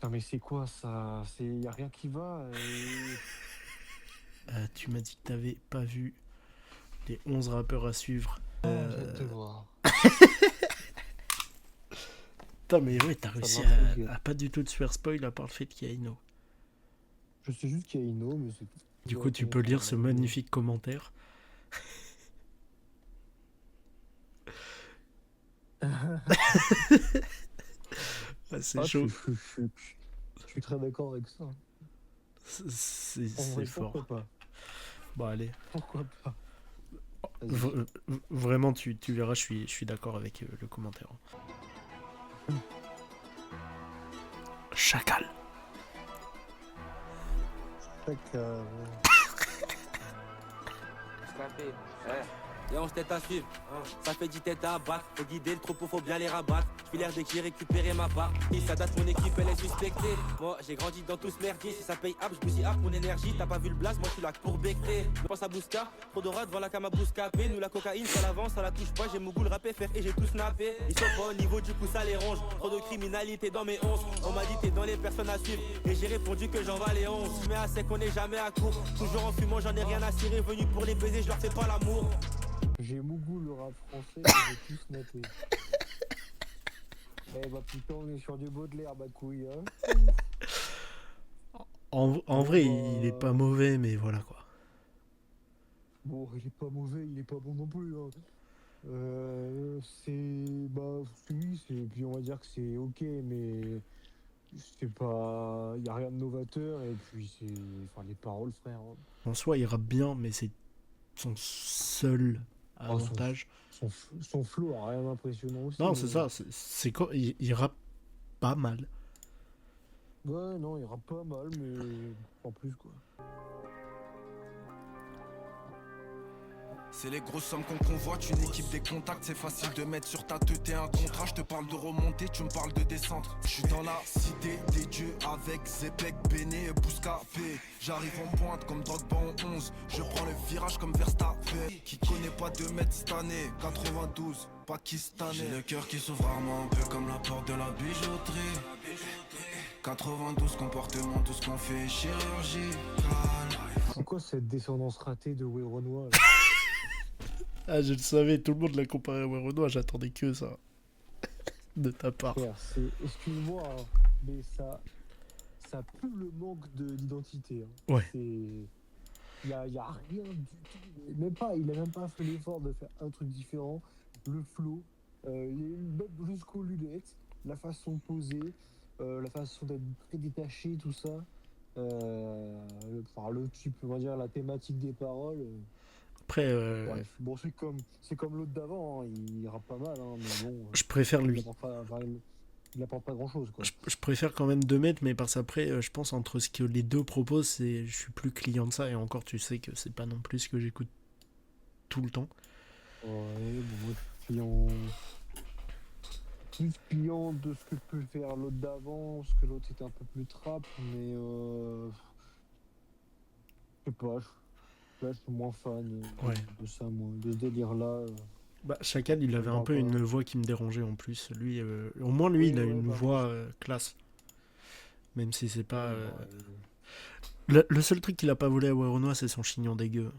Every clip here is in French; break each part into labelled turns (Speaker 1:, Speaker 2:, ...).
Speaker 1: Non mais c'est quoi ça? Y a rien qui va.
Speaker 2: Tu m'as dit que t'avais pas vu les 11 rappeurs à suivre.
Speaker 1: J'ai hâte de voir.
Speaker 2: Putain, mais ouais, t'as
Speaker 1: Ça
Speaker 2: réussi
Speaker 1: m'intrigue.
Speaker 2: à pas du tout te faire spoil à part le fait qu'il y a Ino.
Speaker 1: Je sais juste qu'il y a Ino, mais c'est tout.
Speaker 2: Du
Speaker 1: Je
Speaker 2: coup,
Speaker 1: dois
Speaker 2: tu peux
Speaker 1: connaître
Speaker 2: lire ce magnifique commentaire. Ah, c'est
Speaker 1: Ah,
Speaker 2: chaud.
Speaker 1: je suis très d'accord avec ça. En
Speaker 2: C'est
Speaker 1: vrai,
Speaker 2: fort.
Speaker 1: pourquoi pas?
Speaker 2: Bon, allez.
Speaker 1: Pourquoi pas? Vas-y.
Speaker 2: Vraiment, tu verras, je suis d'accord avec le commentaire. Chacal.
Speaker 1: Chacal.
Speaker 3: Et 11 têtes à suivre, ça fait 10 têtes à abattre. Faut guider le troupeau, faut bien les rabattre. J'fais l'air dès que j'ai récupéré ma part. Et ça date, mon équipe elle est suspectée. Moi j'ai grandi dans tout ce merdier. Si ça paye up, j'bousille up mon énergie. T'as pas vu le blaze, moi j'suis là pour becter. Je pense à Bouska, trop d'ora devant la cam à bouscapé. Nous la cocaïne, ça l'avance, ça la touche pas. J'ai Mougoul rappé, faire et j'ai tout snappé. Ils sont pas au niveau, du coup ça les ronge. Trop de criminalité dans mes 11. On m'a dit t'es dans les personnes à suivre. Et j'ai répondu que j'en valais 11. Mais à sec, on est jamais à court. Toujours en fumant, j'en ai rien à cirer. Venu pour les baiser, je leur fais pas l'amour.
Speaker 1: J'ai Mougou le rap français, j'ai tout snappé. Eh bah putain, on est sur du Baudelaire, ma couille, hein.
Speaker 2: En vrai, il est pas mauvais, mais voilà quoi.
Speaker 1: Bon, il est pas mauvais, il est pas bon non plus, hein. Bah, oui, puis on va dire que c'est ok, mais c'est pas. Y a rien de novateur, et puis c'est. Enfin, les paroles, frère.
Speaker 2: En soi, il rappe bien, mais c'est son seul avantage.
Speaker 1: Son flow a rien d'impressionnant aussi.
Speaker 2: Non, c'est ça, c'est quoi, il rappe pas mal.
Speaker 1: Ouais, non, il rappe pas mal, mais en plus, quoi.
Speaker 4: C'est les grosses sommes qu'on convoite, une équipe des contacts, c'est facile de mettre sur ta tête un contrat. Je te parle de remonter, tu me parles de descendre. Je suis dans la cité des dieux avec Zepek, Béné et Bouscapé. J'arrive en pointe comme Drogba en 11. Je prends le virage comme Verstappen. Qui connaît pas 2 mètres cette année, 92, pakistanais. J'ai le cœur qui s'ouvre rarement, un peu comme la porte de la bijouterie. 92 comportements, tout ce qu'on fait chirurgicale.
Speaker 1: C'est quoi cette descendance ratée de Werenoi là?
Speaker 2: Ah, je le savais, tout le monde l'a comparé à Werenoi, j'attendais que ça. De ta part.
Speaker 1: Frère, excuse-moi, hein, mais ça pue le manque d'identité. Hein.
Speaker 2: Ouais.
Speaker 1: Y a rien du tout. Même pas, il a même pas fait l'effort de faire un truc différent. Le flow, même jusqu'aux lunettes, la façon de poser, la façon d'être très détaché, tout ça. Le type, on va dire, la thématique des paroles.
Speaker 2: Après,
Speaker 1: Bref, bon, c'est comme l'autre d'avant, hein, il rappe pas mal, hein, mais bon.
Speaker 2: je préfère lui.
Speaker 1: Il apporte pas grand chose, quoi.
Speaker 2: Je préfère quand même 2 mètres, mais parce qu'après, je pense entre ce que les deux proposent, je suis plus client de ça, et encore, tu sais que c'est pas non plus ce que j'écoute tout le temps.
Speaker 1: Ouais, bon, client. Plus client de ce que peut faire l'autre d'avant, parce que l'autre était un peu plus trap, mais je sais pas, là je suis moins fan
Speaker 2: Ouais.
Speaker 1: de ça, moi, de ce délire-là.
Speaker 2: Bah, Chacal, il avait un peu
Speaker 1: pas.
Speaker 2: une voix qui me dérangeait en plus. Lui, au moins, lui,
Speaker 1: Oui,
Speaker 2: il a
Speaker 1: ouais,
Speaker 2: une
Speaker 1: bah,
Speaker 2: voix classe. Même si c'est pas.
Speaker 1: Bah,
Speaker 2: Le seul truc qu'il a pas volé à Werenoi, c'est son chignon dégueu.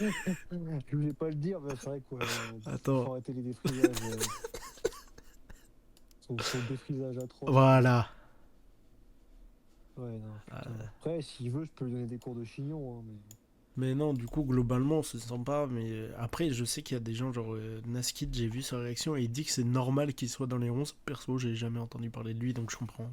Speaker 1: je voulais pas le dire, mais c'est vrai quoi.
Speaker 2: Attends.
Speaker 1: Faut arrêter les défrisages. Son défrisage à 3.
Speaker 2: Voilà.
Speaker 1: Ouais, non. Après, s'il veut, je peux lui donner des cours de chignon. Hein,
Speaker 2: mais non, du coup, globalement, c'est sympa. Mais après, je sais qu'il y a des gens, genre Naskid, j'ai vu sa réaction et il dit que c'est normal qu'il soit dans les 11. Perso, j'ai jamais entendu parler de lui, donc je comprends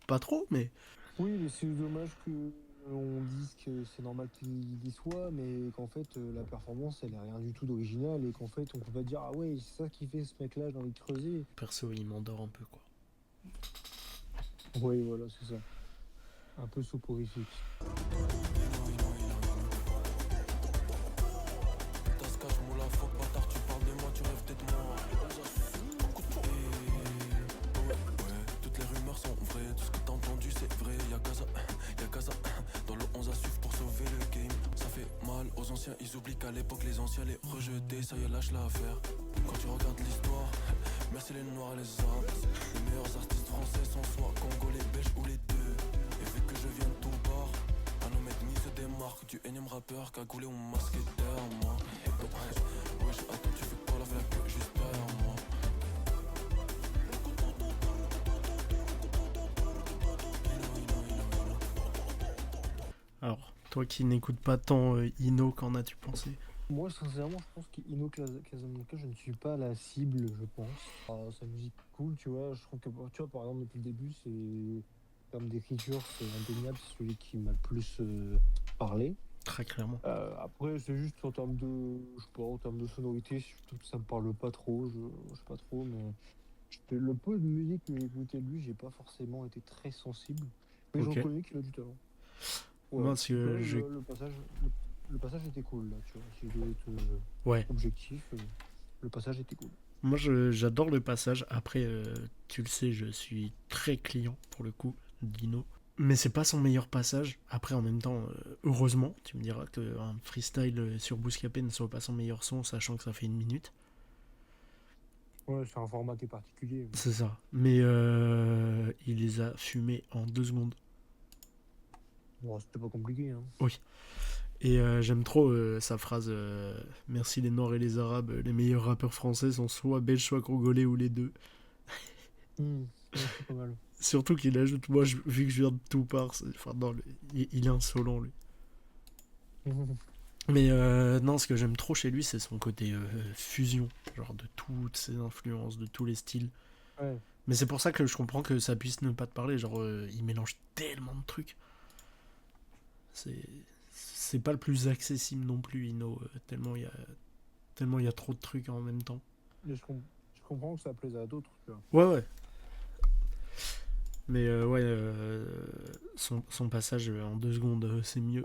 Speaker 2: pas trop, mais.
Speaker 1: Oui, mais c'est dommage qu'on dise que c'est normal qu'il y soit, mais qu'en fait, la performance, elle est rien du tout d'original et qu'en fait, on peut pas dire, ah ouais, c'est ça qui fait ce mec-là, j'ai envie de creuser.
Speaker 2: Perso, il m'endort un peu, quoi.
Speaker 1: Oui, voilà, c'est ça. Un peu soporifique.
Speaker 4: Toutes les rumeurs sont vraies, tout ce que t'as entendu c'est vrai. Y'a Gaza dans le 11 à suivre pour sauver le game. Ça fait mal aux anciens, ils oublient qu'à l'époque les anciens les rejetaient. Ça y est, lâche l'affaire. Quand tu regardes l'histoire, merci les noirs et les arabes. Les meilleurs artistes français
Speaker 5: du énième rappeur cagoulé ou masqué derrière moi. Wesh, attends, tu fais quoi la vraie que j'espère moi.
Speaker 2: Alors, toi qui n'écoutes pas tant Ino, qu'en as-tu pensé?
Speaker 1: Moi, sincèrement, je pense qu'Ino Casablanca, je ne suis pas la cible, je pense. Sa musique est cool, tu vois. Je trouve que, tu vois, par exemple, depuis le début, c'est. En termes d'écriture, c'est indéniable, c'est celui qui m'a le plus parlé.
Speaker 2: Très clairement.
Speaker 1: Après, c'est juste en termes de. Je sais pas, en termes de sonorité, ça me parle pas trop, je sais pas trop, mais. Le peu de musique que j'ai écouté de lui, j'ai pas forcément été très sensible. Mais
Speaker 2: Ok.
Speaker 1: j'en connais qu'il a du talent.
Speaker 2: Moi, parce que
Speaker 1: Le passage était cool, là, tu vois. Si je dois être
Speaker 2: Ouais.
Speaker 1: objectif, le passage était cool.
Speaker 2: Moi, j'adore le passage. Après, tu le sais, je suis très client, pour le coup, d'Ino. Mais c'est pas son meilleur passage. Après, en même temps, heureusement, tu me diras qu'un freestyle sur Bouscapé ne soit pas son meilleur son, sachant que ça fait 1 minute.
Speaker 1: Ouais, c'est un format qui est particulier.
Speaker 2: C'est ça. Mais il les a fumés en 2 secondes.
Speaker 1: Bon, c'était pas compliqué, hein.
Speaker 2: Et j'aime trop sa phrase merci les Noirs et les Arabes, les meilleurs rappeurs français sont soit belges, soit congolais ou les deux.
Speaker 1: Ouais, c'est pas mal.
Speaker 2: Surtout qu'il ajoute, moi, vu que je viens de tout part, enfin, non, il est insolent, lui. Mais non, ce que j'aime trop chez lui, c'est son côté fusion, genre de toutes ses influences, de tous les styles.
Speaker 1: Ouais.
Speaker 2: Mais c'est pour ça que je comprends que ça puisse ne pas te parler, genre il mélange tellement de trucs. C'est pas le plus accessible non plus, Ino, tellement il y a trop de trucs en même temps.
Speaker 1: Mais je comprends que ça plaise à d'autres, tu vois.
Speaker 2: Ouais. Mais son passage en 2 secondes, c'est mieux.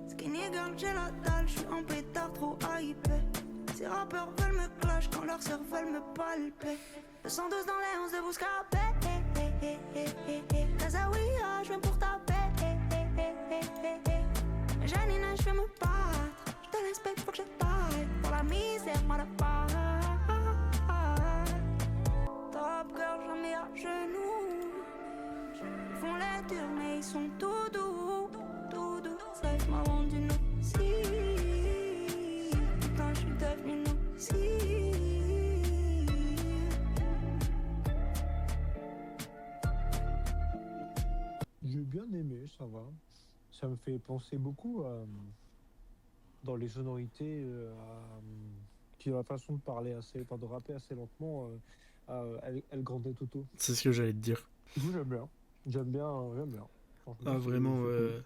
Speaker 6: Skinny girl, j'ai la dalle, je suis en pétard trop hypé. Ces rappeurs veulent me clash quand leurs sœurs veulent me palper. 212 dans les 11 de Bouscapé. Kazaouia, je viens pour taper. Janine, je vais me battre. Je te respecte, faut que je taille. Pour la misère, moi la part. Top girl, j'en mets à genoux. Ils font les durs, mais ils sont tout doux. Tout doux, life m'a rendu nous si. Putain, je suis devenu nous si.
Speaker 1: J'ai bien aimé, ça va. Ça me fait penser beaucoup dans les sonorités, puis dans la façon de parler assez, enfin de rapper assez lentement à El Grande Toto.
Speaker 2: C'est ce que j'allais te dire.
Speaker 1: Du coup, j'aime bien. J'aime bien. Franchement,
Speaker 2: Ah, vraiment,
Speaker 1: c'est cool.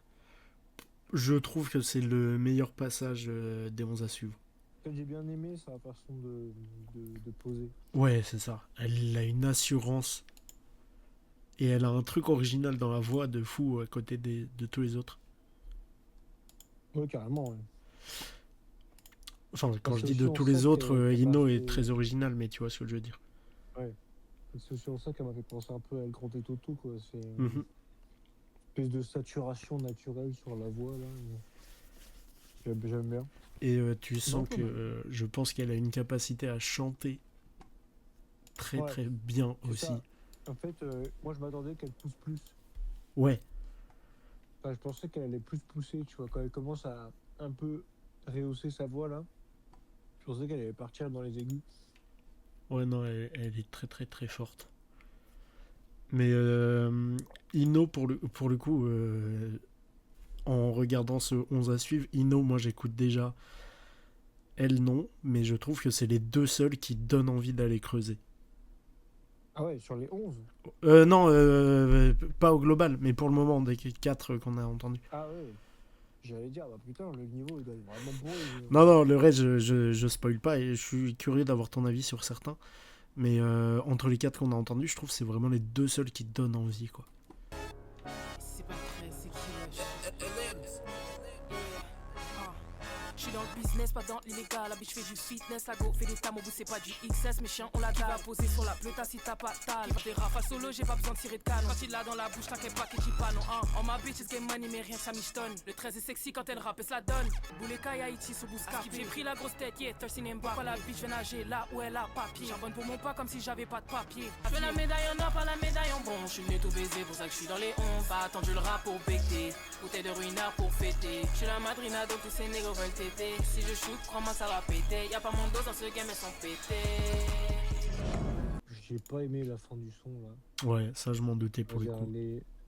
Speaker 2: je trouve que c'est le meilleur passage des 11 à suivre.
Speaker 1: Ce que j'ai bien aimé, c'est la façon de poser.
Speaker 2: Ouais, c'est ça. Elle a une assurance. Et elle a un truc original dans la voix de fou à côté de tous les autres.
Speaker 1: Ouais, carrément, ouais.
Speaker 2: Enfin, quand
Speaker 1: C'est
Speaker 2: je dis de
Speaker 1: aussi en
Speaker 2: tous les
Speaker 1: ça
Speaker 2: autres,
Speaker 1: qu'elle m'a
Speaker 2: Ino est
Speaker 1: fait-
Speaker 2: très original, mais tu vois ce que je veux dire.
Speaker 1: C'est aussi en ça qu'elle m'a fait penser un peu à El Grande Toto, quoi. C'est une
Speaker 2: Mhm.
Speaker 1: espèce de saturation naturelle sur la voix, là. J'aime bien.
Speaker 2: Et tu sens
Speaker 1: Non, pas
Speaker 2: que
Speaker 1: mal.
Speaker 2: je pense qu'elle a une capacité à chanter très
Speaker 1: Ouais,
Speaker 2: très bien
Speaker 1: c'est
Speaker 2: aussi.
Speaker 1: ça. En fait, moi, je m'attendais qu'elle pousse plus.
Speaker 2: Ouais,
Speaker 1: Enfin, je pensais qu'elle allait plus pousser, tu vois. Quand elle commence à un peu rehausser sa voix, là, je pensais qu'elle allait partir dans les aigus.
Speaker 2: ouais, non, elle est très très très forte. Mais Ino, pour le coup, en regardant ce 11 à suivre, Ino, moi j'écoute déjà. Elle, non, mais je trouve que c'est les 2 seuls qui donnent envie d'aller creuser.
Speaker 1: Ah ouais, sur les 11.
Speaker 2: Non, pas au global, mais pour le moment, des 4 qu'on a entendus.
Speaker 1: Ah ouais. J'allais dire, bah putain, le niveau, il doit être vraiment bon.
Speaker 2: Non, le reste, je spoil pas et je suis curieux d'avoir ton avis sur certains. Mais entre les 4 qu'on a entendus, je trouve que c'est vraiment les 2 seuls qui donnent envie, quoi.
Speaker 7: C'est pas très, c'est qui wesh. Je suis dans le business pas dans l'illégal. La bitch fait du fitness, la go fait des tam au bout, c'est pas du XS. Mes chiens, on la dalle. Qui va poser sur la pleuta si t'as pas tal. Qui va des rafales solo, j'ai pas besoin de tirer de canne. Quand il l'a dans la bouche, t'inquiète pas qu'il dit pas non. En ma bitch, it's game money, mais rien que ça michetonne. Le 13 est sexy quand elle rappe et se la donne. Bouleka et Haïti sous Bouscapé. J'ai pris la grosse tête, yeah, touch in pas la bitch, je vais nager là où elle a papier. Charbonne pour mon pas comme si j'avais pas de papier. Je veux la médaille en or, pas la médaille en bon. Je suis venu tout baiser, pour ça que je suis dans les 11. Pas attendu le rap pour becter. Bouteille de ruinard pour fêter. Je suis la madrina, donc tous ces négros veulent t'aider. Si je shoot, crois-moi, ça va péter. Y'a pas mon dos dans ce game, elles sont pétées.
Speaker 1: J'ai pas aimé la fin du son là.
Speaker 2: Ouais, ça je m'en doutais pour le coup.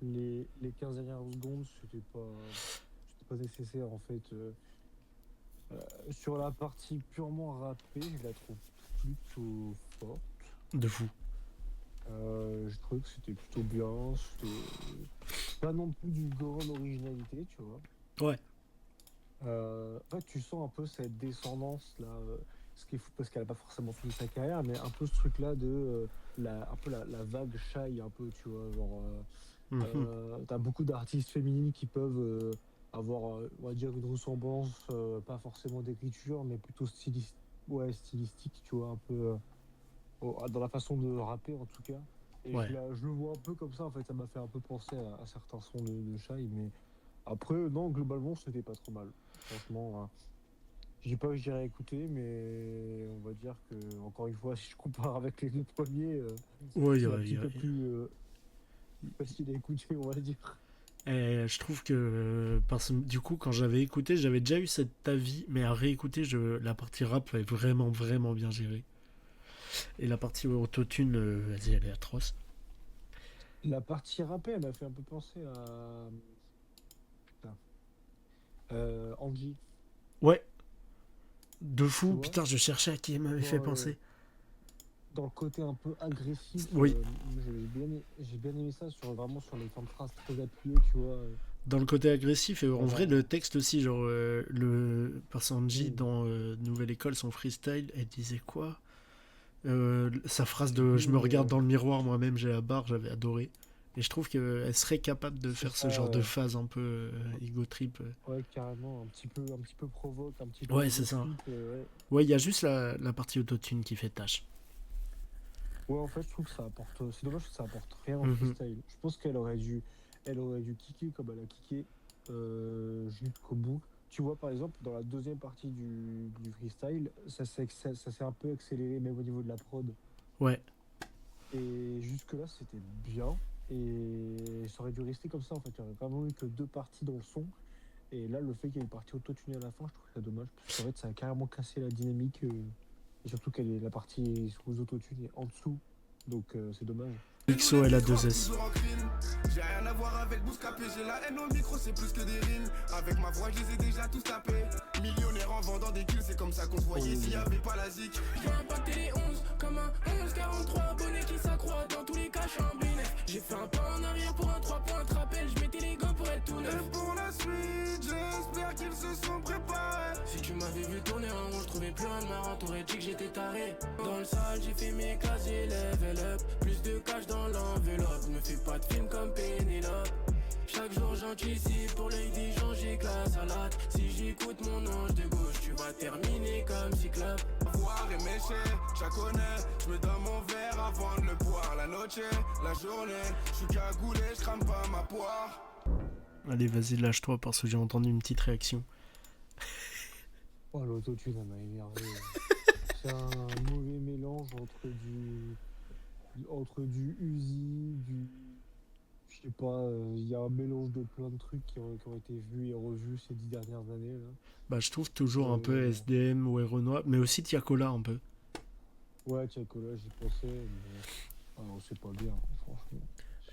Speaker 1: Les 15 dernières secondes, c'était pas nécessaire en fait. Sur la partie purement rappée, je la trouve plutôt forte.
Speaker 2: De fou.
Speaker 1: Je trouvais que c'était plutôt bien. C'était pas non plus d'une grande originalité, tu vois.
Speaker 2: Ouais.
Speaker 1: En fait, tu sens un peu cette descendance là. Ce qui est fou parce qu'elle a pas forcément fini sa carrière, mais un peu ce truc là de un peu la vague shy, un peu, tu vois. Genre, t'as beaucoup d'artistes féminines qui peuvent avoir, on va dire, une ressemblance, pas forcément d'écriture, mais plutôt stylistique, tu vois, un peu dans la façon de rapper en tout cas. Et
Speaker 2: Ouais.
Speaker 1: je le vois un peu comme ça, en fait, ça m'a fait un peu penser à certains sons de Shy, mais après, non, globalement, c'était pas trop mal. Franchement, je dis pas que j'irai écouter, mais on va dire que, encore une fois, si je compare avec les deux premiers,
Speaker 2: Ouais,
Speaker 1: c'est un petit peu plus facile à écouter, on va dire.
Speaker 2: Et je trouve que du coup quand j'avais écouté j'avais déjà eu cet avis, mais à réécouter la partie rap est vraiment vraiment bien gérée. Et la partie autotune, vas-y, elle est atroce.
Speaker 1: La partie rappée, elle m'a fait un peu penser à... Putain. Angie.
Speaker 2: Ouais. De
Speaker 1: Tu
Speaker 2: fou,
Speaker 1: vois,
Speaker 2: putain, je cherchais à qui elle m'avait fait penser.
Speaker 1: dans le côté un peu agressif,
Speaker 2: Oui.
Speaker 1: j'ai bien aimé ça, vraiment sur les fins de phrases très appuyées, tu vois.
Speaker 2: Dans le côté agressif, et en
Speaker 1: Ouais.
Speaker 2: vrai, le texte aussi, genre, parce qu'Angie, dans Nouvelle École, son freestyle, elle disait quoi sa phrase de « Je me regarde dans le miroir, moi-même, j'ai la barre », j'avais adoré. Et je trouve qu'elle serait capable de faire ce genre de phase un peu ego trip.
Speaker 1: Ouais, carrément, un petit peu provoque, un petit peu...
Speaker 2: Ouais, c'est ça.
Speaker 1: Ouais.
Speaker 2: Ouais, il y a juste la partie autotune qui fait tâche.
Speaker 1: Ouais, en fait, je trouve que ça apporte... C'est dommage que ça apporte rien au
Speaker 2: Mhm.
Speaker 1: freestyle. Je pense qu'elle aurait dû kicker comme elle a kické jusqu'au bout. Tu vois, par exemple, dans la deuxième partie du freestyle, ça s'est un peu accéléré, même au niveau de la prod.
Speaker 2: Ouais.
Speaker 1: Et jusque-là, c'était bien. Et ça aurait dû rester comme ça, en fait. Il n'y aurait vraiment eu que deux parties dans le son. Et là, le fait qu'il y ait une partie auto-tunée à la fin, je trouve ça dommage. Parce qu'en fait, ça a carrément cassé la dynamique. Et surtout la partie sous autotune est en dessous. Donc, c'est dommage.
Speaker 2: XO et la 2S.
Speaker 4: J'ai rien à voir avec Bouscapé, j'ai la haine au micro, c'est plus que des rimes. Avec ma voix, je les ai déjà tous tapés. Millionnaire en vendant des kills, c'est comme ça qu'on se voyait s'il y avait pas la zik.
Speaker 5: J'ai impacté les 11 comme un 11-43 abonnés qui s'accroît. Dans tous les cas, je suis un bénéf. J'ai fait un pas en arrière pour un 3 points de rappel. Je mettais les gants pour être tout neuf.
Speaker 4: Et pour la suite, j'espère qu'ils se sont préparés.
Speaker 5: Si tu m'avais vu tourner en rond, je trouvais plus un de marrant. T'aurais dit que j'étais taré. Dans le salle, j'ai fait mes classes, j'ai level up. Plus de cash dans l'enveloppe. Me fais pas de film comme Pénélope. Chaque jour j'anticipe pour l'œil des gens, j'éclate la salade. Si j'écoute mon ange de gauche, tu vas terminer comme Cyclope.
Speaker 4: Voir et mécher, je connais. Je me donne mon verre avant de le boire. La noche, la journée, je suis cagoulé, je crame pas ma poire.
Speaker 2: Allez, vas-y, lâche-toi parce que j'ai entendu une petite réaction.
Speaker 1: Oh, l'autotune, elle m'a énervé. C'est un mauvais mélange entre du Uzi, je sais pas, il y a un mélange de plein de trucs qui ont été vus et revus ces 10 dernières années. Là.
Speaker 2: Bah, je trouve toujours un peu SDM ou Renoir, mais aussi Tiakola un peu.
Speaker 1: Ouais, Tiakola, j'y pensais, mais c'est pas bien, franchement.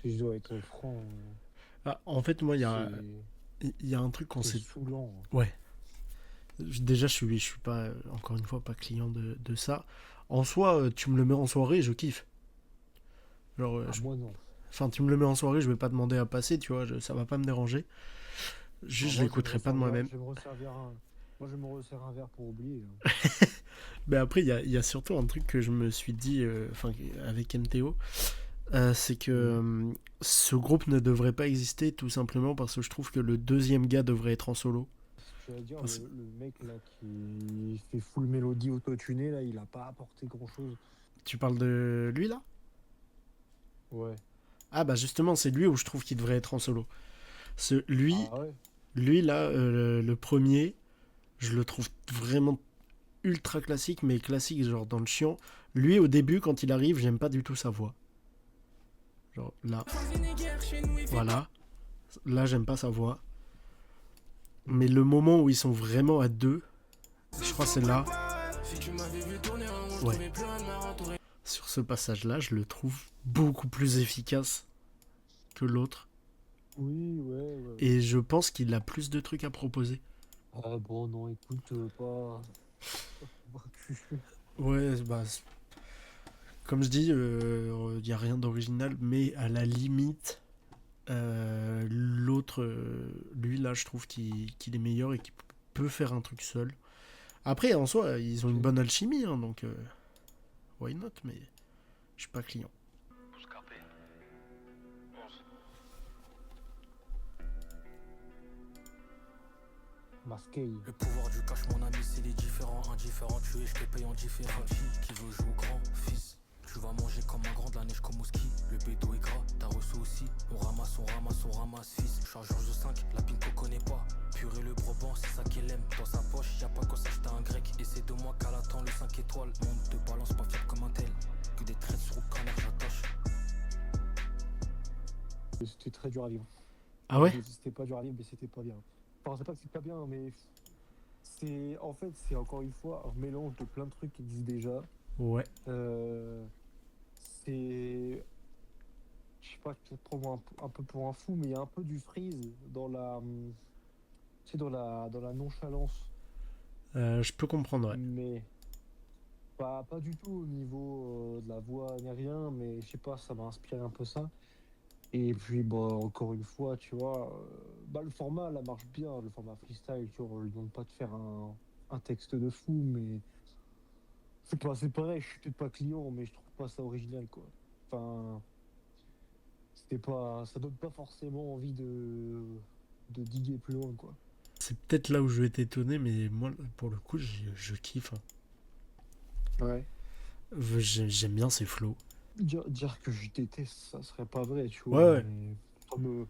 Speaker 1: Si je dois être franc,
Speaker 2: Ah, en fait, moi, il y a un truc qu'on
Speaker 1: c'est
Speaker 2: s'est...
Speaker 1: saoulant.
Speaker 2: Ouais. Déjà, je suis pas, encore une fois, pas client de ça. En soi, tu me le mets en soirée, je kiffe. Genre,
Speaker 1: Moi, non.
Speaker 2: enfin, tu me le mets en soirée, je vais pas demander à passer, tu vois, ça va pas me déranger. Juste, je l'écouterai pas de moi-même.
Speaker 1: Moi, je me resserre un verre pour oublier. Hein.
Speaker 2: Mais après, il y a surtout un truc que je me suis dit, avec MTO, c'est que ce groupe ne devrait pas exister tout simplement parce que je trouve que le deuxième gars devrait être en solo.
Speaker 1: J'allais dire,
Speaker 2: Parce-
Speaker 1: le mec là qui fait full mélodie autotunée, là, il a pas apporté grand chose.
Speaker 2: Tu parles de lui là?
Speaker 1: Ouais.
Speaker 2: Ah bah justement, c'est lui où je trouve qu'il devrait être en solo. Lui,
Speaker 1: Ah ouais.
Speaker 2: lui là, le premier, je le trouve vraiment ultra classique, mais classique genre dans le chiant. Lui au début, quand il arrive, j'aime pas du tout sa voix. Genre là, voilà. Là, j'aime pas sa voix. Mais le moment où ils sont vraiment à deux, je crois que c'est là.
Speaker 5: Si tu m'avais vu tourner en rond, je
Speaker 2: Ouais.
Speaker 5: trouvais plus rien de ma entourée.
Speaker 2: Sur ce passage-là, je le trouve beaucoup plus efficace que l'autre.
Speaker 1: Oui, ouais.
Speaker 2: Et je pense qu'il a plus de trucs à proposer.
Speaker 1: Ah bon, non, écoute, pas.
Speaker 2: Ouais, bah, comme je dis, il n'y a rien d'original, mais à la limite, l'autre, lui là, je trouve qu'il est meilleur et qu'il peut faire un truc seul. Après, en soi, ils ont une bonne alchimie, hein, donc why not, mais je suis pas client.
Speaker 1: Masqué.
Speaker 5: Le pouvoir du cash, mon ami, c'est les différents. Indifférents, tu es, je te paye en différent. Qui veut jouer au grand fils? Tu vas manger comme un grand de la neige comme au ski. Le bédo est gras, t'as reçu aussi. On ramasse, fils. Chargeur de 5, la pine qu'on connaît pas. Purée le Brabant, c'est ça qu'elle aime. Dans sa poche, y a pas qu'on sache t'as un grec. Et c'est de moi qu'elle attend le 5 étoiles. Monde de balance, pas fiable comme un tel. Que des traits sur le canard, j'attache.
Speaker 1: C'était très dur à vivre.
Speaker 2: Ah ouais?
Speaker 1: C'était pas dur à vivre, mais c'était pas bien. Enfin, c'est pas que c'est pas bien, mais c'est en fait, c'est encore une fois un mélange de plein de trucs qui existent déjà.
Speaker 2: Ouais.
Speaker 1: C'est, je sais pas, je te prends un peu pour un fou, mais il y a un peu du Freeze dans la, tu sais, dans la nonchalance,
Speaker 2: Je peux comprendre, ouais.
Speaker 1: mais pas du tout au niveau de la voix ni rien, mais je sais pas, ça m'a inspiré un peu ça. Et puis, bon, encore une fois, tu vois, le format, là, marche bien, le format freestyle, tu vois, on ne demande pas de faire un texte de fou, mais c'est pareil, je suis peut-être pas client, mais je trouve pas ça original, quoi. Enfin, ça donne pas forcément envie de diguer plus loin, quoi.
Speaker 2: C'est peut-être là où je vais t'étonner, mais moi, pour le coup, je kiffe. Hein.
Speaker 1: Ouais.
Speaker 2: J'aime bien ses flows.
Speaker 1: Dire que je déteste, ça serait pas vrai, tu vois.
Speaker 2: Ouais.
Speaker 1: Mais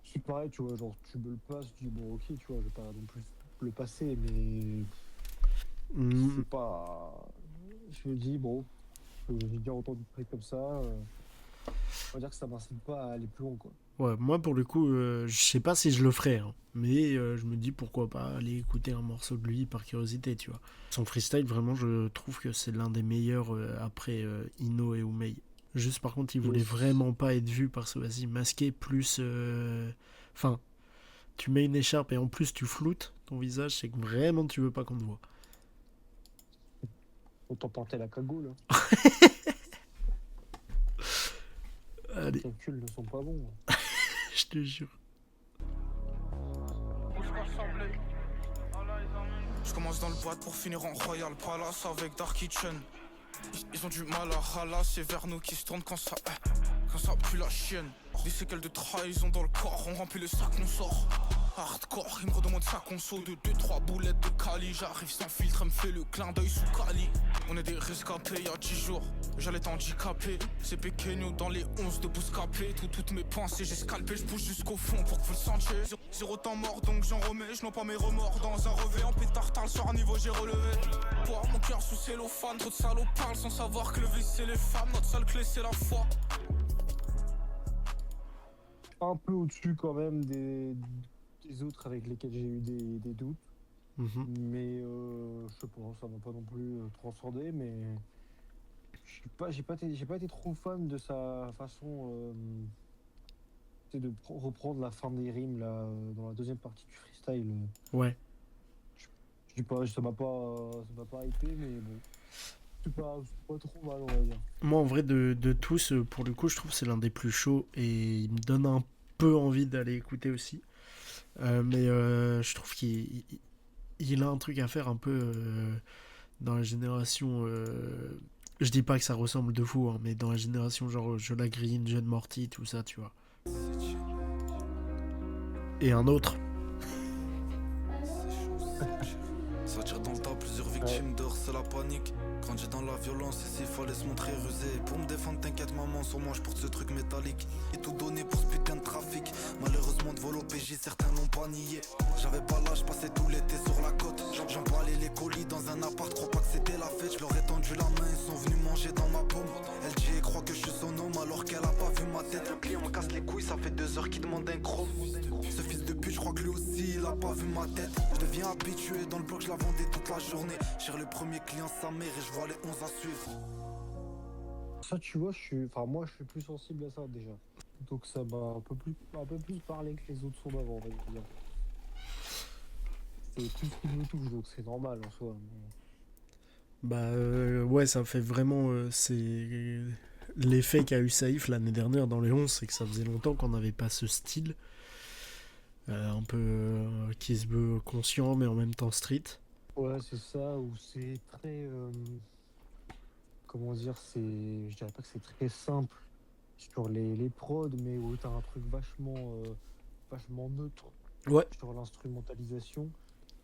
Speaker 1: c'est pareil, tu vois, genre, tu me le passes, je dis, bon, ok, tu vois, je vais pas non plus le passer, mais c'est pas. Je me dis, bon, j'ai déjà entendu des trucs comme ça. On va dire que ça m'incite pas à aller plus loin, quoi.
Speaker 2: Ouais, moi pour le coup, je sais pas si je le ferais, hein, mais je me dis pourquoi pas aller écouter un morceau de lui par curiosité, tu vois. Son freestyle, vraiment, je trouve que c'est l'un des meilleurs après Ino et Oumei. Juste par contre, il voulait vraiment pas être vu par ce vas-y masqué plus. Enfin, tu mets une écharpe et en plus tu floutes ton visage, c'est que vraiment tu veux pas qu'on te voit.
Speaker 1: Autant porter la cagoule.
Speaker 2: Allez,
Speaker 1: Les calculs ne sont pas bons.
Speaker 2: je te jure.
Speaker 4: Je commence dans le boîte pour finir en Royal Palace avec Dark Kitchen. Ils ont du mal à râler, c'est vers nous qui se tournent quand ça pue la chienne. Des séquelles de trahison dans le corps, on remplit le sac, on sort. Hardcore, il me redemande sa conso de 2-3 boulettes de Cali. J'arrive sans filtre, elle me fait le clin d'œil sous Cali. On est des rescapés, y'a 10 jours, j'allais t'handicaper. C'est Pequeño dans les 11 de Bouscapé. Toutes mes pensées, j'ai scalpé, je bouge jusqu'au fond pour que vous le sentiez. Zéro temps mort, donc j'en remets, je n'en pas mes remords. Dans un revêt en pétard, tard, sur un niveau j'ai relevé. Boire mon cœur sous cellophane, trop de salauds parlent sans savoir que le vice c'est les femmes. Notre seule clé c'est la foi.
Speaker 1: Un peu au-dessus quand même des autres avec lesquels j'ai eu des doutes.
Speaker 2: Mhm.
Speaker 1: Mais je sais pas, ça m'a pas non plus transcendé, mais j'ai pas été trop fan de sa façon de reprendre la fin des rimes là dans la deuxième partie du freestyle.
Speaker 2: Ouais.
Speaker 1: Je dis pas, ça m'a pas hypé, mais bon. C'est pas trop mal, on va dire.
Speaker 2: Moi, en vrai, de tous, pour le coup, je trouve que c'est l'un des plus chauds et il me donne un peu envie d'aller écouter aussi. Mais je trouve qu'il a un truc à faire un peu dans la génération. Je dis pas que ça ressemble de fou, hein, mais dans la génération genre Jola Green, John Morty, tout ça, tu vois. Et un autre.
Speaker 4: Ça tire dans le tas, plusieurs victimes dehors, c'est la panique. Grandi dans la violence, ici fallait se montrer rusé. Pour me défendre, t'inquiète maman, sur moi je porte ce truc métallique. Et tout donné pour ce putain de trafic. Malheureusement de vol au PJ, certains n'ont pas nié. J'avais pas l'âge, passais tout l'été sur la côte. J'emballais les colis dans un appart, crois pas que c'était la fête. Je leur ai tendu la main, ils sont venus manger dans ma paume. Elle dit et croit que je suis son homme alors qu'elle a pas vu ma tête. Le client me casse les couilles, ça fait 2 heures qu'il demande un chrome. Ce fils de pute, je crois que lui aussi il a pas vu ma tête. Je deviens habitué dans le bloc, je la vendais toute la journée. Cher le premier client sa mère et je vois les 11 à suivre.
Speaker 1: Ça, tu vois, moi, je suis plus sensible à ça déjà. Donc ça m'a un peu plus parlé que les autres sons d'avant, on va dire. C'est tout ce qui me touche, donc c'est normal en soi.
Speaker 2: Bah ouais, ça fait vraiment... c'est l'effet qu'a eu Saïf l'année dernière dans les 11, c'est que ça faisait longtemps qu'on n'avait pas ce style. Un peu qui se veut conscient mais en même temps street.
Speaker 1: Ouais, c'est ça, où c'est très... comment dire, je dirais pas que c'est très simple sur les prods, mais où t'as un truc vachement neutre
Speaker 2: Ouais.
Speaker 1: sur l'instrumentalisation,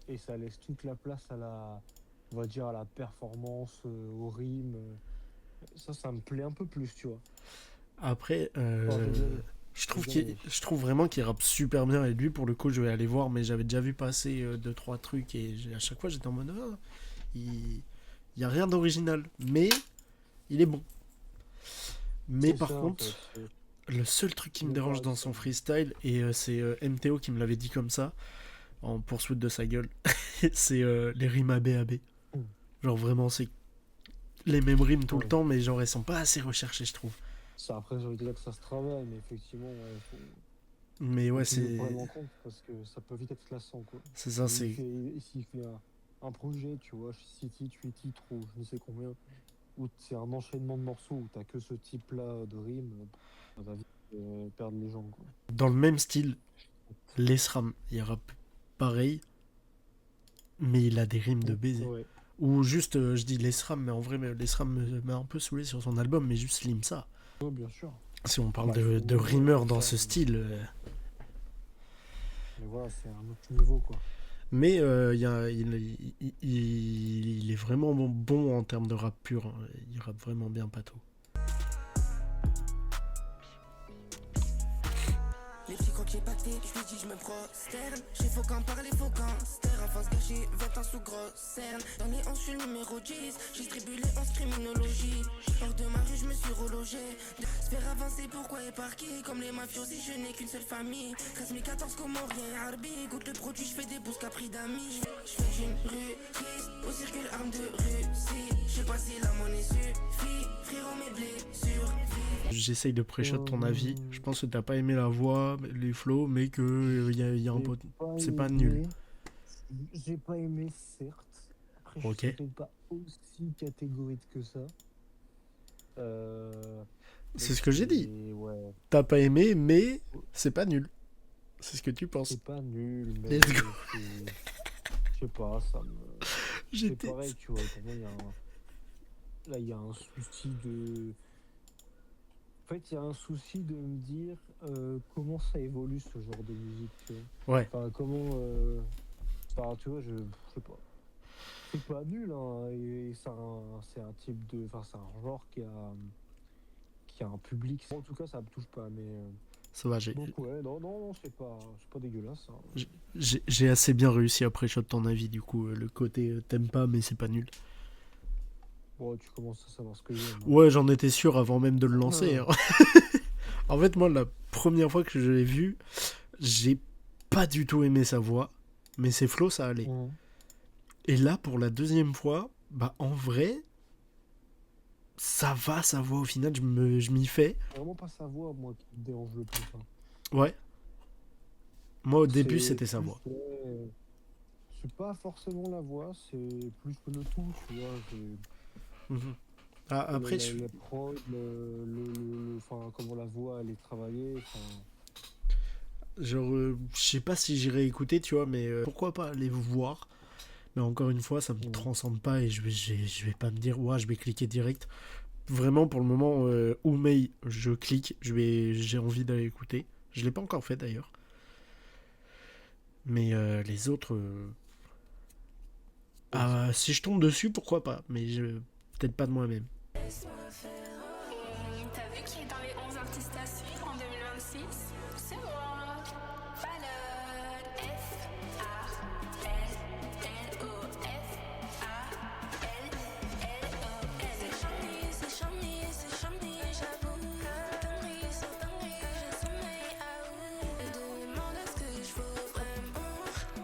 Speaker 1: et ça laisse toute la place à on va dire, à la performance, aux rimes. Ça me plaît un peu plus, tu vois.
Speaker 2: Après, je
Speaker 1: désolé.
Speaker 2: trouve vraiment qu'il rappe super bien, et lui pour le coup je vais aller voir, mais j'avais déjà vu passer 2-3 trucs et à chaque fois j'étais en mode il y a rien d'original, mais il est bon. Mais
Speaker 1: C'est
Speaker 2: par
Speaker 1: ça, en
Speaker 2: contre,
Speaker 1: fait,
Speaker 2: le seul truc qui me
Speaker 1: Le
Speaker 2: dérange
Speaker 1: vibe,
Speaker 2: dans
Speaker 1: ça.
Speaker 2: son freestyle, et c'est MTO qui me l'avait dit comme ça, en poursuite de sa gueule, c'est les rimes ABAB.
Speaker 1: Mm.
Speaker 2: Genre vraiment, c'est les mêmes rimes tout le
Speaker 1: Ouais.
Speaker 2: temps, mais genre elles sont pas assez recherchées, je trouve.
Speaker 1: Ça, après, j'ai envie de dire que ça se travaille, mais effectivement, ouais,
Speaker 2: Mais ouais,
Speaker 1: faut le
Speaker 2: c'est
Speaker 1: prendre en compte parce que ça peut vite être lassant, quoi.
Speaker 2: c'est ça, c'est...
Speaker 1: S'il fait un projet, tu vois, 6 titres, 8 titres ou je ne sais combien, où c'est un enchaînement de morceaux où t'as que ce type-là de rimes, ça va vite perdre les gens, quoi.
Speaker 2: Dans le même style, Lesram, il rappe pareil, mais il a des rimes de baiser.
Speaker 1: Ouais.
Speaker 2: Ou juste, je dis Lesram, mais en vrai, Lesram m'a un peu saoulé sur son album, mais juste Limsa.
Speaker 1: Ouais, bien sûr.
Speaker 2: Si on parle
Speaker 1: Bah,
Speaker 2: de
Speaker 1: faut-
Speaker 2: rimeurs dans
Speaker 1: ça,
Speaker 2: ce style.
Speaker 1: Mais voilà, c'est un autre niveau, quoi.
Speaker 2: Mais il est vraiment bon en termes de rap pur, hein. Il rappe vraiment bien, Pato.
Speaker 5: Les petits crocs j'ai pacté, je lui dis je me prosterne. J'ai faut qu'en parler, faut qu'en stère. À face gâchée, 20 ans sous grosse cerne. Dans les 11, je suis le numéro 10. J'ai distribué les 11 criminologie. Hors de ma rue, je me suis relogé. De se faire avancer, pourquoi et par qui? Comme les mafiosi, je n'ai qu'une seule famille. 13 014 Comorien Arbi. Goûte le produit, je fais des bousses capri d'amis. Je fais d'une rue triste, au circuit arme de Russie. Je sais pas si la monnaie suffit. Frérot, mes blessures.
Speaker 2: J'essaye de pré-shot ton avis. Je pense que t'as pas aimé la voix, les flows, mais que y a un pot... C'est pas nul.
Speaker 1: J'ai pas aimé, certes. Après,
Speaker 2: Ok.
Speaker 1: je suis peut-être pas aussi catégorique que ça.
Speaker 2: C'est ce que j'ai dit.
Speaker 1: Ouais,
Speaker 2: T'as pas aimé, mais c'est pas nul. C'est ce que tu penses.
Speaker 1: c'est pas nul, mais
Speaker 2: Let's go.
Speaker 1: je sais pas, ça me... C'est
Speaker 2: J'étais...
Speaker 1: pareil, tu vois, pour moi, là, il y a un souci de... En fait, il y a un souci de me dire comment ça évolue, ce genre de musique, tu vois.
Speaker 2: Ouais.
Speaker 1: Enfin, comment... Enfin, tu vois, je sais pas. C'est pas nul, hein, et c'est un type de... Enfin, c'est un genre qui a un public. En tout cas, ça me touche pas, mais...
Speaker 2: Ça va,
Speaker 1: Donc ouais, non, c'est pas dégueulasse, hein.
Speaker 2: j'ai assez bien réussi à pré-shot ton avis, du coup. Le côté t'aimes pas, mais c'est pas nul.
Speaker 1: Bon, tu commences à savoir ce que j'aime.
Speaker 2: Ouais, j'en étais sûr avant même de le lancer, hein. En fait, moi, la première fois que je l'ai vu, j'ai pas du tout aimé sa voix, mais ses flows, ça allait.
Speaker 1: Ouais.
Speaker 2: Et là, pour la deuxième fois, bah en vrai, ça va, sa voix, au final, je m'y fais.
Speaker 1: C'est vraiment pas sa voix, moi, qui me dérange le plus, hein.
Speaker 2: Ouais. Moi, au début,
Speaker 1: C'est
Speaker 2: c'était sa
Speaker 1: plus,
Speaker 2: voix.
Speaker 1: ouais, c'est pas forcément la voix, c'est plus que le tout, tu vois.
Speaker 2: Mhm. Ah, après,
Speaker 1: la prod, enfin, comment la voix elle est travaillée, enfin...
Speaker 2: genre, je sais pas si j'irai écouter, tu vois, mais pourquoi pas aller vous voir. Mais encore une fois, ça me transcende pas et je vais pas me dire, ouais, je vais cliquer direct. Vraiment, pour le moment, Oumei, je clique, j'ai envie d'aller écouter. Je l'ai pas encore fait d'ailleurs. Mais les autres, Ah, si je tombe dessus, pourquoi pas, mais peut-être pas de moi-même.
Speaker 7: T'as vu qui est dans les 11 artistes à suivre en 2026? C'est moi. Fallout. F-A-L-L-O-F-A-L-L-O-L. C'est charmé, j'avoue. Dinguerie sur dinguerie, je sommeille à où? Elle demande à ce que je vaux vraiment.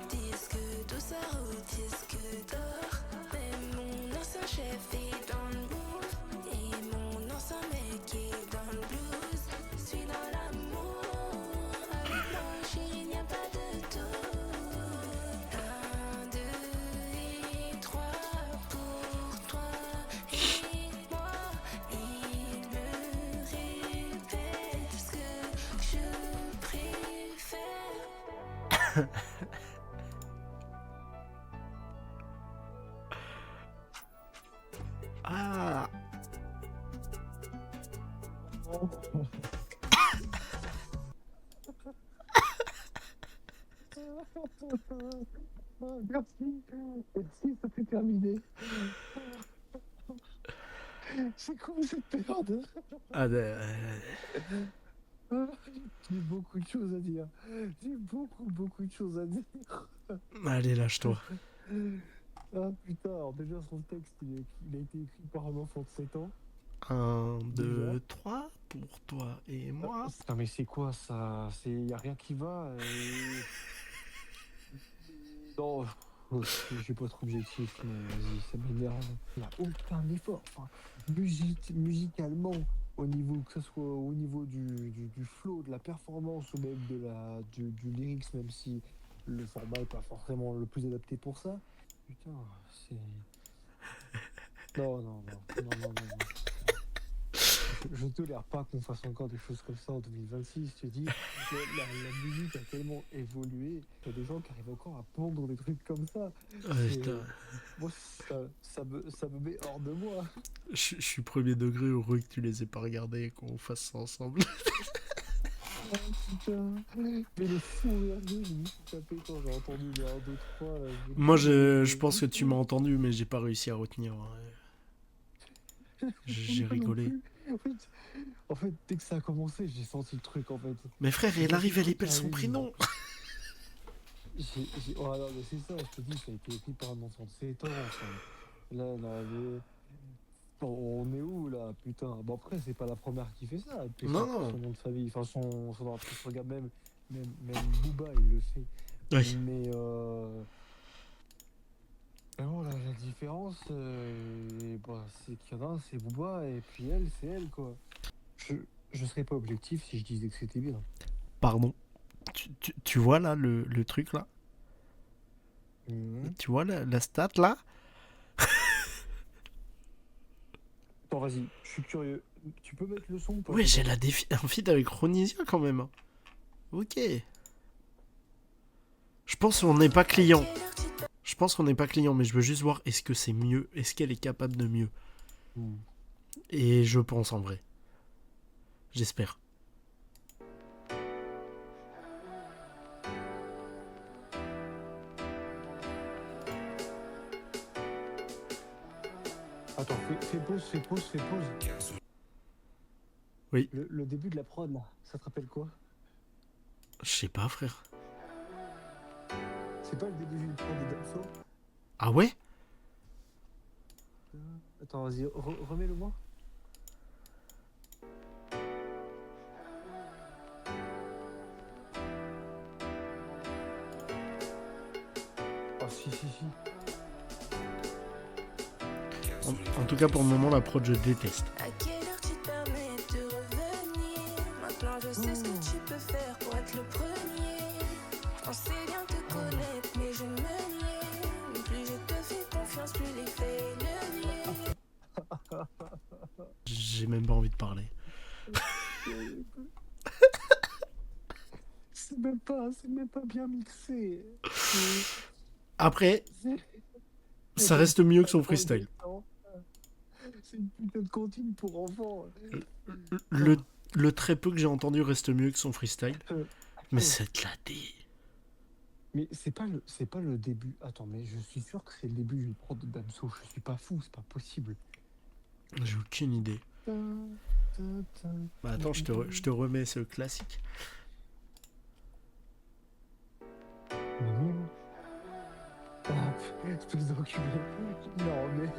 Speaker 7: Disque douceur ou disque d'or. Mais mon ancien chef est dans le move. Et mon ancien mec est dans le blues. Je suis dans l'amour. Avec moi, chérie, n'y a pas de doute. 1, 2 et 3 pour toi et moi. Il me répète ce que je préfère.
Speaker 2: Ah,
Speaker 1: Merci, merci, ça s'est terminé. C'est cool cette période. J'ai beaucoup de choses à dire. J'ai beaucoup de choses à dire.
Speaker 2: allez, lâche-toi.
Speaker 1: Ah putain, alors déjà son texte il a été écrit par un enfant de 7 ans.
Speaker 2: 1, 2, 3 pour toi et moi.
Speaker 1: Non mais c'est quoi ça? Y a rien qui va. Non, j'ai pas trop objectif, mais vas-y, ça m'énerve. Il n'y a aucun effort. Enfin, musicalement, au niveau, que ce soit au niveau du flow, de la performance ou même du lyrics, même si le format n'est pas forcément le plus adapté pour ça. Putain, c'est. Non. Je tolère pas qu'on fasse encore des choses comme ça en 2026. Je te dis, la musique a tellement évolué qu'il y a des gens qui arrivent encore à pondre des trucs comme ça.
Speaker 2: Ouais, putain.
Speaker 1: Moi, ça me met hors de moi.
Speaker 2: Je suis premier degré heureux que tu les aies pas regardés et qu'on fasse ça ensemble.
Speaker 1: Oh, putain. Mais le fou rire, je me suis tapé quand j'ai entendu le 1, 2, 3. Là,
Speaker 2: Moi, je pense que tu m'as entendu, mais j'ai pas réussi à retenir. J'ai
Speaker 1: Moi non
Speaker 2: rigolé.
Speaker 1: plus. En fait, dès que ça a commencé, j'ai senti le truc en fait.
Speaker 2: Mais frère, elle arrive, elle épelle son prénom.
Speaker 1: Oh non, mais c'est ça, je te dis, ça a été écrit par un enfant de 7 ans. Enfin. Là, on est où là, putain? Bon, après, c'est pas la première qui fait ça. Puis
Speaker 2: Non.
Speaker 1: son nom de famille, enfin, son artiste, regarde, même Booba, il le fait.
Speaker 2: Oui.
Speaker 1: Mais bon, la différence, c'est qu'il y en a un, c'est Booba, et puis elle, c'est elle, quoi. Je serais pas objectif si je disais que c'était bien.
Speaker 2: Pardon. Tu vois là le truc là?
Speaker 1: Mhm.
Speaker 2: Tu vois la stat là?
Speaker 1: Attends, vas-y, je suis curieux. Tu peux mettre le son ou pas?
Speaker 2: Ouais, j'ai un feat avec Ronisia quand même. Hein. Ok. Je pense qu'on n'est pas client. Mais je veux juste voir est-ce que c'est mieux, est-ce qu'elle est capable de mieux. Et je pense en vrai. J'espère.
Speaker 1: Attends, fais pause.
Speaker 2: Oui.
Speaker 1: Le début de la prod, là, ça te rappelle quoi?
Speaker 2: Je sais pas, frère.
Speaker 1: C'est pas le début d'une prod de Damso?
Speaker 2: Ah ouais?
Speaker 1: Attends, vas-y, remets-le moi. Oh, si.
Speaker 2: En tout cas, pour le moment, la prod, je déteste.
Speaker 7: À quelle heure tu te permets de revenir? Maintenant je sais ce que tu peux faire pour être le premier. On sait bien te connaître, mais je me niais. Plus je te fais confiance, plus l'effet est levier.
Speaker 2: J'ai même pas envie de parler.
Speaker 1: C'est même pas bien mixé.
Speaker 2: Après, ça reste mieux que son freestyle.
Speaker 1: C'est une putain de comptine pour enfants.
Speaker 2: Le très peu que j'ai entendu reste mieux que son freestyle. Mais c'est de la D.
Speaker 1: Mais c'est pas le début. Attends, mais je suis sûr que c'est le début d'une prod de Damso. Je suis pas fou, c'est pas possible.
Speaker 2: J'ai aucune idée. Bah attends, je te remets ce classique.
Speaker 1: Ah, espèce d'enculé. Non, mais.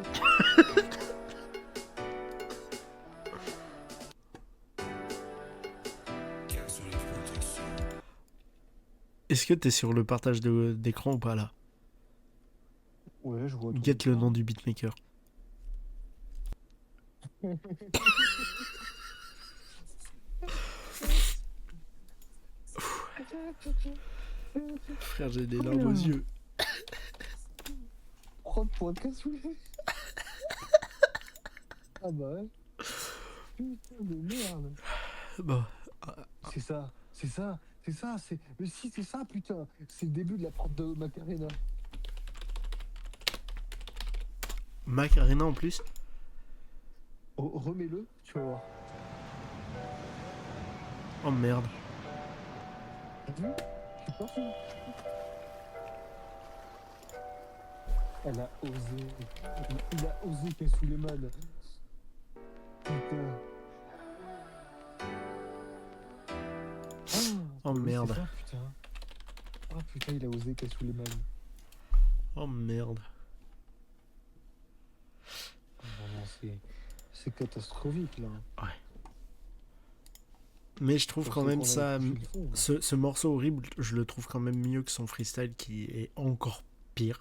Speaker 2: Est-ce que t'es sur le partage d'écran ou pas là?
Speaker 1: Ouais, je vois.
Speaker 2: Get le nom du beatmaker. Frère, j'ai des larmes aux yeux.
Speaker 1: Prod pour un cassoulet. Ah bah ouais. Putain de merde.
Speaker 2: Bon.
Speaker 1: C'est ça. Mais si, c'est ça, putain. C'est le début de la prod de Macarena.
Speaker 2: Macarena en plus.
Speaker 1: Remets-le, tu vas voir.
Speaker 2: Oh merde.
Speaker 1: T'as vu? Je suis pas fou. Elle a osé. Il a osé Kassouleman. Putain.
Speaker 2: Oh
Speaker 1: oui,
Speaker 2: merde.
Speaker 1: c'est ça, putain. Ah putain, il a osé Kassouleman.
Speaker 2: Oh merde.
Speaker 1: Non, c'est catastrophique là.
Speaker 2: Ouais. Mais je trouve quand même ça. Ce morceau horrible, je le trouve quand même mieux que son freestyle qui est encore pire.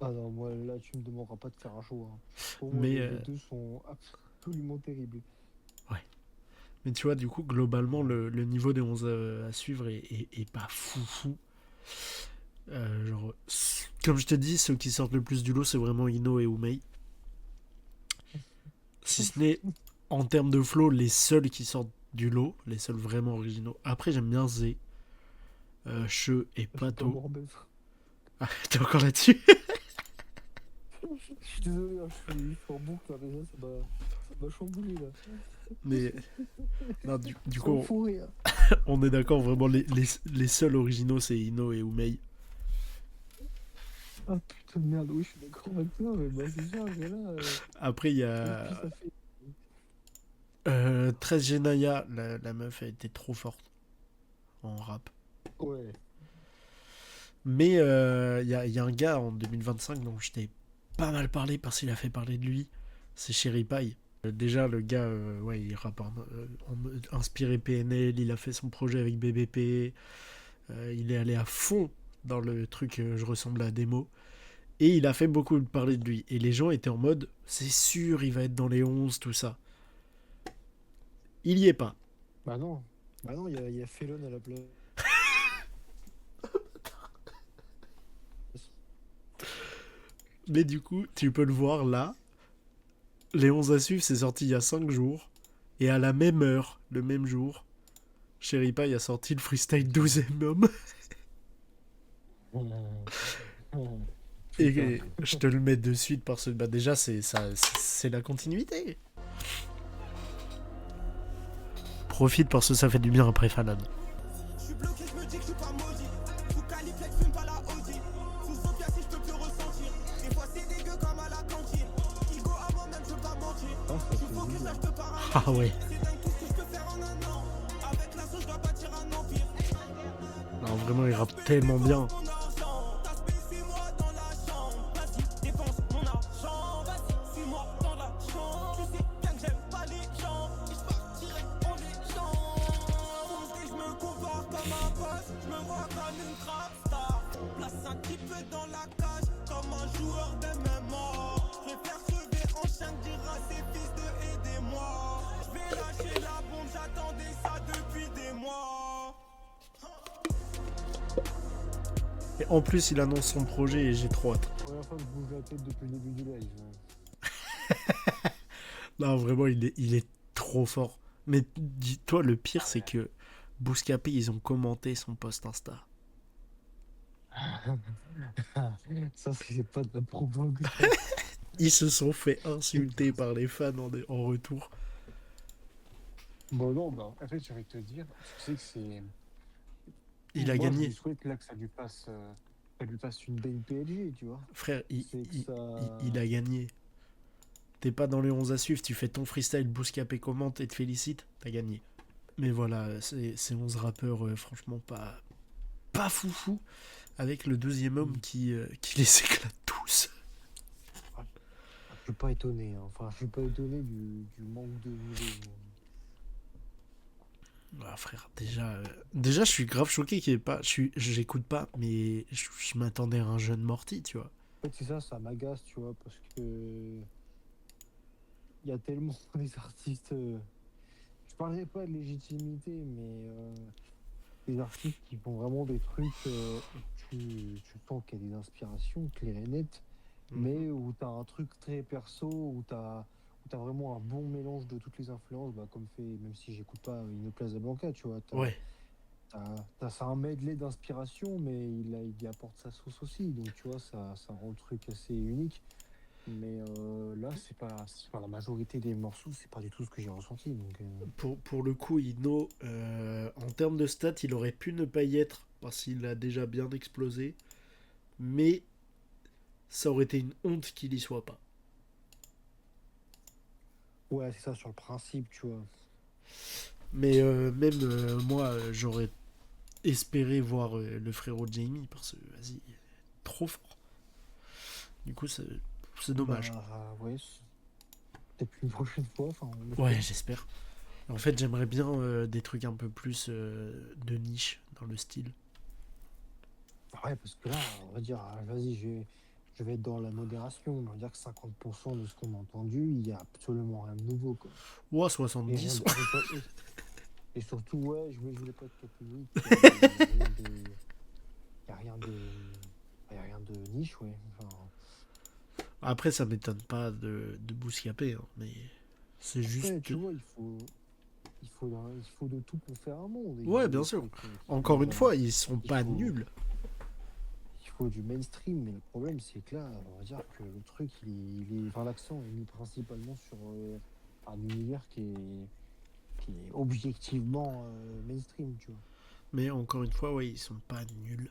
Speaker 1: Ah non, moi là, tu me demanderas pas de faire un show. Hein. Pour moi,
Speaker 2: Mais
Speaker 1: les deux sont absolument terribles.
Speaker 2: Ouais. Mais tu vois, du coup, globalement, le niveau des 11 à suivre est pas fou. Genre, comme je t'ai dit, ceux qui sortent le plus du lot, c'est vraiment Ino et Oumei. Si ce n'est, en termes de flow, les seuls qui sortent du lot, les seuls vraiment originaux. Après, j'aime bien Zé, Che et Pato. Ah, t'es encore là-dessus?
Speaker 1: Je suis désolé, hein, je suis en boucle là, déjà, ça m'a chamboulé là.
Speaker 2: Mais non, du coup,
Speaker 1: Fou rire.
Speaker 2: on est d'accord, vraiment, les seuls originaux, c'est Ino et Oumei.
Speaker 1: Ah putain de merde, oui, je suis d'accord avec toi, mais bah, c'est ça, mais là.
Speaker 2: Après, il y a. 13 Genaya, la meuf a été trop forte en rap.
Speaker 1: Ouais.
Speaker 2: Mais il y a un gars en 2025 dont je t'ai pas mal parlé parce qu'il a fait parler de lui. C'est Cherry Pie. Déjà, le gars, ouais, il rappe inspiré PNL, il a fait son projet avec BBP. Il est allé à fond dans le truc Je ressemble à Demo. Et il a fait beaucoup parler de lui. Et les gens étaient en mode, c'est sûr, il va être dans les 11, tout ça. Il y est pas.
Speaker 1: Bah non, il y a Felon à la place.
Speaker 2: Mais du coup, tu peux le voir là. Les 11 à suivre, c'est sorti il y a 5 jours. Et à la même heure, le même jour, Cherry Pie a sorti le freestyle 12e homme. Et je te le mets de suite parce que bah, déjà, c'est la continuité. Profite parce que ça fait du bien après Falan.
Speaker 8: Je suis bloqué, je me dis que je suis pas maudit. Sous Califlex, fume pas la Audi. Sous Sophia, si je peux plus ressentir. Des fois, c'est dégueu comme à la cantine. Igo à moi-même, je peux pas mentir. Je suis focus, là, je te parle.
Speaker 2: Ah ouais.
Speaker 8: C'est dingue tout ce que je peux faire en un an. Avec l'assaut, je dois bâtir un empire.
Speaker 2: Non, vraiment, il rappe tellement bien.
Speaker 8: Mon argent, ta spé, suis-moi dans la chambre. Vas-y, dépense mon argent. Vas-y, suis-moi dans la chambre. Tu sais bien que j'aime pas les gens. Et je partirai en légende. Et je me compare comme un boss. Je me vois comme une trap star. Place un petit peu dans la cage. Comme un joueur de MMA. Je préfère crever en chien que dire à ses fils de aidez-moi. Je vais lâcher la bombe, j'attendais ça depuis des mois.
Speaker 2: Et en plus, il annonce son projet et j'ai trop hâte.
Speaker 1: Première fois que je bouge la tête depuis le début du live.
Speaker 2: Non, vraiment, il est trop fort. Mais dis-toi, le pire, c'est que Bouscapé, ils ont commenté son post Insta.
Speaker 1: Ça, c'est pas de la propagande.
Speaker 2: Ils se sont fait insulter par les fans en retour.
Speaker 1: Bon, non, bah, en fait, j'ai envie de te dire, tu sais que c'est.
Speaker 2: Il a
Speaker 1: Moi, je
Speaker 2: gagné.
Speaker 1: lui souhaite là que ça lui passe une belle PLG, tu vois.
Speaker 2: Frère,
Speaker 1: C'est que ça...
Speaker 2: il a gagné. T'es pas dans les 11 à suivre, tu fais ton freestyle, Bouscapé commente et te félicite, t'as gagné. Mais voilà, ces 11 rappeurs, franchement, pas foufou, avec le deuxième homme qui les éclate tous.
Speaker 1: Je suis pas étonné, hein. Enfin, je suis pas étonné du manque de niveau.
Speaker 2: Ah, frère, déjà, je suis grave choqué qu'il n'y ait pas. J'écoute pas, mais je m'attendais à un jeune Morty, tu vois.
Speaker 1: En fait, c'est ça m'agace, tu vois, parce que il y a tellement des artistes. Je parlerai pas de légitimité, mais des artistes qui font vraiment des trucs où tu sens qu'il y a des inspirations claires et nettes, mais où t'as un truc très perso, où t'as vraiment un bon mélange de toutes les influences, bah, comme fait, même si j'écoute pas Ino Casablanca, tu vois.
Speaker 2: Ouais.
Speaker 1: C'est un medley d'inspiration, mais il y apporte sa sauce aussi, donc tu vois, ça rend le truc assez unique. Mais là, c'est pas la majorité des morceaux, c'est pas du tout ce que j'ai ressenti. Donc,
Speaker 2: Pour le coup, Ino, en termes de stats, il aurait pu ne pas y être parce qu'il a déjà bien explosé. Mais ça aurait été une honte qu'il y soit pas.
Speaker 1: ouais, c'est ça sur le principe, tu vois.
Speaker 2: Mais même moi, j'aurais espéré voir le frérot Jamie parce que, vas-y, trop fort. Du coup, c'est dommage.
Speaker 1: Ouais, peut-être une prochaine fois.
Speaker 2: Ouais, j'espère. En fait, j'aimerais bien des trucs un peu plus de niche dans le style.
Speaker 1: Ouais, parce que là, on va dire, vas-y, je vais être dans la modération. On va dire que 50% de ce qu'on a entendu, il n'y a absolument rien de nouveau, quoi.
Speaker 2: Ouais,
Speaker 1: Et,
Speaker 2: 70.
Speaker 1: et surtout, ouais, je voulais pas être catégorique. Il n'y a rien de niche, ouais. Enfin,
Speaker 2: Après, ça m'étonne pas de Bouscapé, hein, mais c'est juste.
Speaker 1: après, tu vois, il faut de tout pour faire un monde. Il
Speaker 2: Ouais,
Speaker 1: faut
Speaker 2: bien
Speaker 1: des
Speaker 2: sûr.
Speaker 1: trucs,
Speaker 2: Encore une fois, ils sont
Speaker 1: il
Speaker 2: pas
Speaker 1: faut-
Speaker 2: nuls.
Speaker 1: il faut du mainstream, mais le problème, c'est que là, on va dire que le truc, enfin, l'accent est mis principalement sur un univers qui est objectivement mainstream, tu vois.
Speaker 2: Mais encore une fois, ouais, ils sont pas nuls.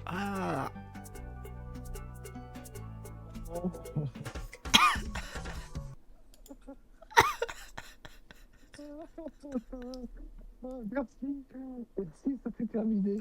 Speaker 2: Ah,
Speaker 1: Merci, ça s'est terminé.